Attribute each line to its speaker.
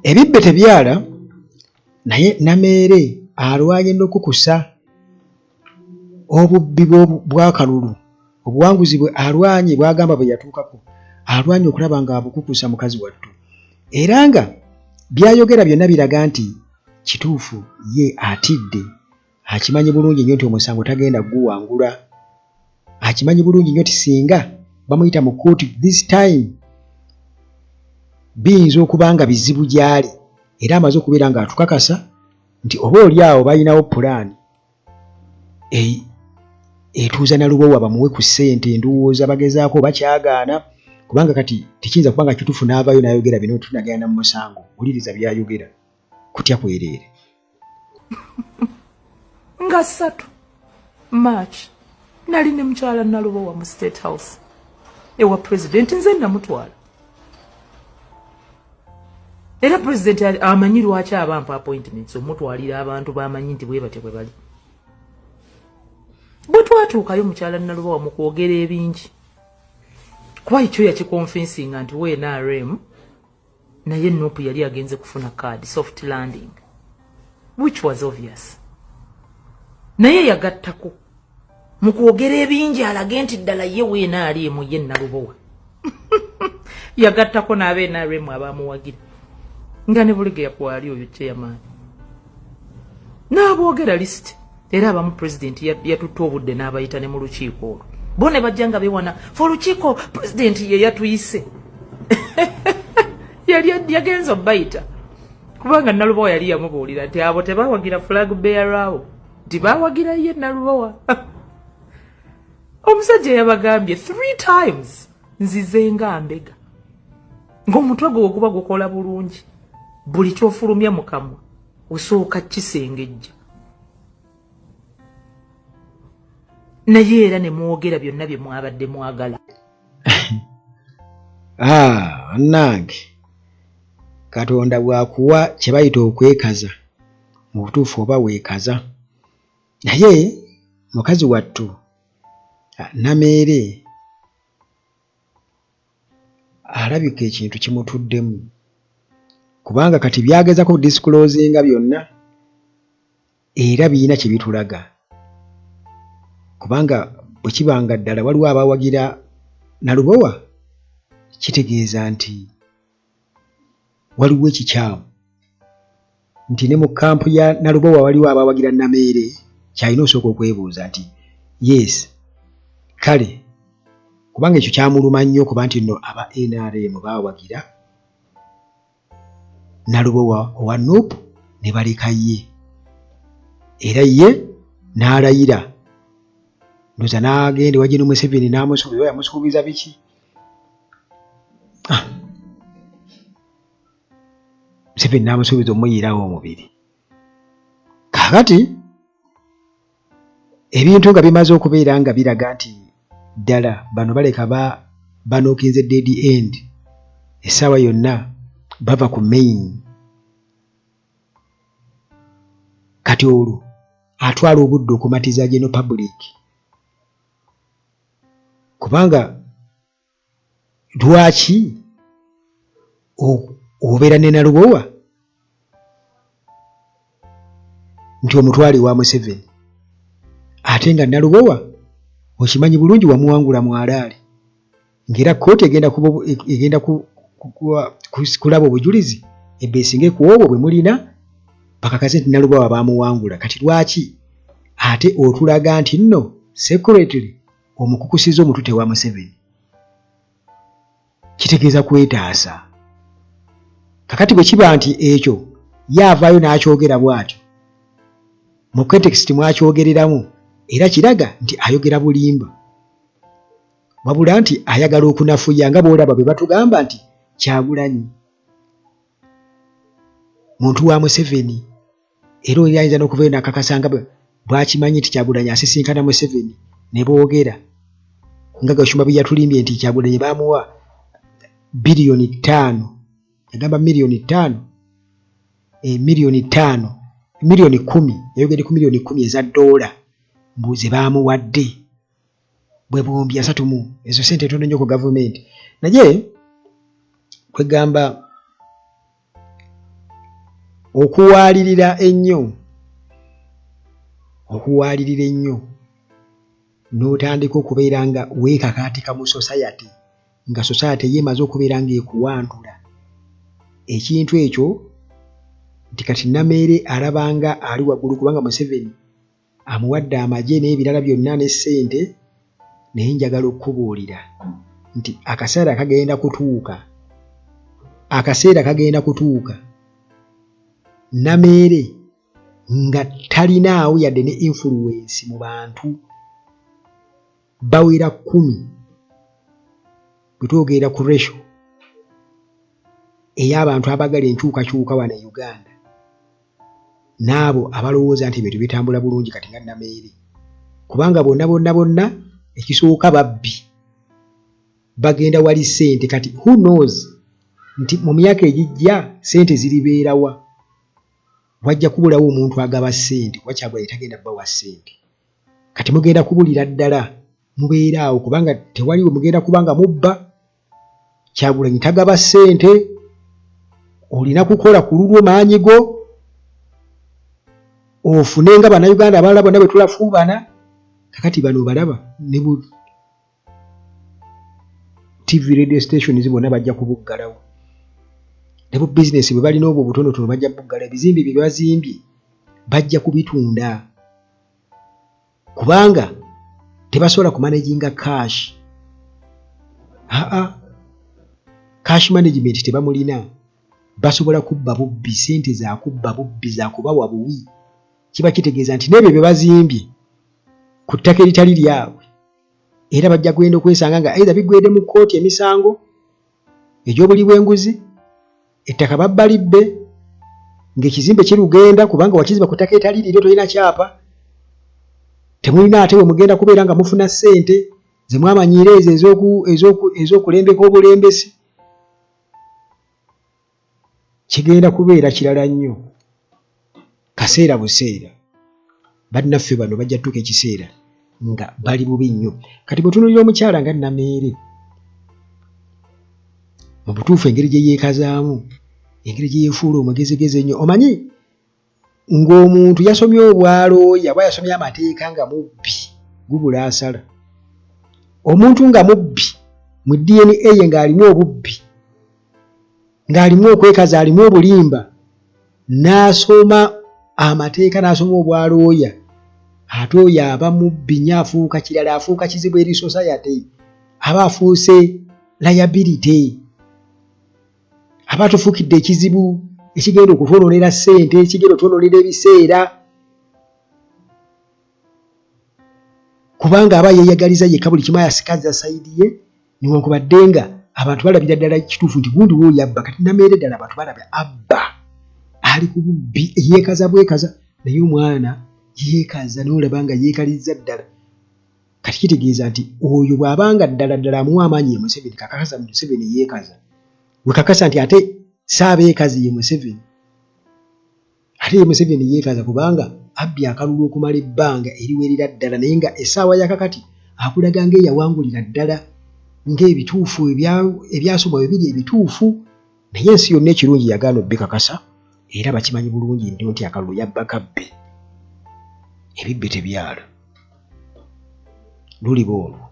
Speaker 1: ebibbe tebyala naye Nameere alwanye n'okukusa obubbi bw'akalulu obuwanguzi bwe alwanye bwagamba bwe yatuukako alwanye okulaba nga abukukusa mukazi wattu era nga byayogera byonna biraga nti kituufu ye atidde akimanyi bulungi nnyo nti omusango tagenda guwangula akimanyi bulungi nnyo nti singa bamuyita mu kkooti this time biyinza okuba nga bizibu gy'ali era amaze okubeera nga atukakasa nti oba oli awo balinawo pulaani etuuza Nalubowa bamuwe ku ssente ndowooza bagezaako bakyagaana kubanga kati tekiyinza kuba nga kituufu n'avaayo n'ayogera bino tunagenda mu musango wuliriza byayogera kutya kwereere
Speaker 2: nga 3 March nali ne mukyala Nalubowa mu State House ewa president nze namutwala era president amanyi lwaki abampa appointments omutwalira abantu bamanyi nti bwe batyo bwe bali bwe twatuukayo mukyala Nalubowa mu kwogera ebingi kuba ekyo yakikonfensinga nti we NRM naye Nuupu yali agenze kufuna card soft landing which was obvious naye yagattako mu kwogera ebingi alage nti ddala ye we NRM ye Nalubowa yagattako n'abe NRM abamuwagira nga ne Bulige yakwali oyo chairman n'aboogera list era abamu president yatutta obudde n'abayita ne mu lukiiko olwo bo ne bajja nga bewana fo lukiiko president ye yatuyise yali yagenza obbayita kubanga Nalubowa yali yamubuulira nti abo tebawagira flag bearer awo nti bawagira ye Nalubowa omusajja yabagambye 3 times nzize nga mbega ng'omutwe gwe guba gukola bulungi buli kyofulumya mu kamwa osooka kisengejja naye era ne mwogera byonna bye mwabadde mwagala
Speaker 1: annange Katonda bw'akuwa kye bayita okwekaza mu butuufu oba weekaza naye mukazi wattu Nameere alabika ekintu kimutuddemu kubanga kati byagezako kudisclosinga byonna era birina kye bitulaga kubanga bwe kibanga ddala waliwo abawagira Nalubowa kitegeeza nti waliwo ekikyamu nti ne mu kampu ya Nalubowa waliwo abawagira Nameere kyalina osooka okwebuuza nti yes kale kubanga ekyo kyamuluma nnyo kuba nti nno aba NRM baawagira Nalubowa owa Nuupu ne baleka ye era ye n'alayira ndoza n'agenda wajja ne Museveni n'amusuubiza yamusuubiza biki Museveni n'amusuubiza omuyiirawo omubiri kaakati ebintu nga bimaze okubeera nga biraga nti ddala bano baleka banookinze dead end essaawa yonna bava ku main kati olwo atwala obudde okumatiza General Public kubanga lwaki obeera ne Nalubowa nti omutwale wa Museveni ate nga Nalubowa okimanyi bulungi wamuwangula mwalaali ng'era kkooti egenda kulaba obujulizi ebeesinge ku obwo bwe mulina bakakase nti Nalubowa baamuwangula kati lwaki ate otulaga nti nno secretary omukukusiza omutute wa Museveni kitegeeza kwetaasa kakati bwe kiba nti ekyo yaavaayo n'akyogera bw'atyo mu context mwakyogereramu era kiraga nti ayogera bulimba wabula nti ayagala okunafuya nga bw'olaba bwe batugamba nti Kyagulanyi muntu wa Museveni era oli ayinza n'okuvayo n'akakasa nga bw'akimanyi nti Kyagulanyi asisinkana Museveni ne boogera nga Gashumba bwe yatulimbye nti Kyagulanyi baamuwa biliyoni 5 yagamba miliyoni 5 miliyoni 10 yayogedde ku miliyoni 10 eza $. Mbuze baamuwadde bwe bombi 3 ezo sente ntono nnyo ku gavumenti naye kwegamba okuwalirira ennyo n'otandika okubeera nga weekakaatika mu society nga society yeemaze okubeera ng'ekuwandula ekintu ekyo nti kati Nameere alabanga ali waggulu kubanga Museveni amuwadde amagye n'ebirala byonna ne ssente, naye njagala okukubuulira nti akaseera kagenda kutuuka Nameere nga talinaawo yadde ne influence mu bantu bawera 10 bwe twogera ku ratio ey'abantu abagala enkyukakyuka wano e Uganda n'abo abalowooza nti ebintu bitambula bulungi kati nga Nameere, kubanga bonna ekisooka babbi bagenda wali ssente. Kati who knows nti mu myaka egijja ssente ziribeerawa, wajja kubulawo omuntu agaba ssente kuba Kyagulanyi tagenda kubawa ssente. Kati mugenda kubulira ddala mubeera awo kubanga tewaliwo mugenda kubanga mubba. Kyagulanyi tagaba ssente, olina kukola ku lulwo maanyi go ofune nga bannayuganda abalala bonna bwe tulafuubana. Kakati bano balaba ne bu TV radio stations bonna bajja kubuggalawo, ne bu business bwe balina obwo butonotono bajja kubuggala, ebizimbe bye bazimbye bajja kubitunda kubanga tebasobola kumanaginga cash. Cash management tebamulina, basobola kubba bubbi, ssente za kubba bubbi, za kubawa buwi. Kiba kitegeeza nti n'ebyo bye bazimbye ku ttaka eritali lyabwe era bajja kwenda okwesanga nga either bigwedde mu kkooti emisango egy'obuli bw'enguzi, ettaka babba libbe ng'ekizimbe kirugenda kubanga wakiziba ku ttaka etali liryo, tolina kyapa, temulina ate we mugenda kubeera nga mufuna ssente ze mwamanyiira ezo ez'okulembeka obulembesi. Kigenda kubeera kirala nnyo. Kaseera buseera bannaffe bano bajja tuuka ekiseera nga bali bubi nnyo. Kati bwe tunuulira omukyala nga Nameere mu butuufu engeri gye yeekazaamu, engeri gye yeefuula omugezigezi ennyo, omanyi ng'omuntu yasomye obwalooya oba yasomye amateeka nga mubbi gubula asala. Omuntu nga mubbi mu DNA ye ng'alimu obubbi, ng'alimu okwekaza, alimu obulimba, n'asoma amateeka n'asoma obwalooya, ate oyo aba mubbi nnyo, afuuka kirala, afuuka kizibu eri society, aba afuuse liability, aba tufuukidde ekizibu ekigenda okutwononera ssente, ekigenda okutwononera ebiseera, kubanga aba yeeyagaliza yekka buli kimu ayasikaza sayidi ye, newankubadde nga abantu balabira ddala kituufu nti gundi w'oyo abba. Kati Nameere ddala abantu balabira abba, ali ku bubbi, yeekaza bwekaza, naye omwana yeekaza n'olaba nga yeekalizza ddala. Kati kitegeeza nti oyo bw'abanga ddala amuwa amaanyi ye Museveni, kakakasa Museveni yeekaza, wekakasa nti ate saabeekazi ye Museveni, ate ye Museveni yeekaza kubanga abbye akalulu okumala ebbanga eriwerera ddala, naye nga essaawa yakakati akulaga ng'eyawangulira ddala, ng'ebituufu ebyasomwa bwe biri ebituufu, naye ensi yonna ekirungi yagaana obbikakasa era bakimanyi bulungi nnyo nti akalulu yabba kabbe, ebibbe tebyala. Luliba olwo.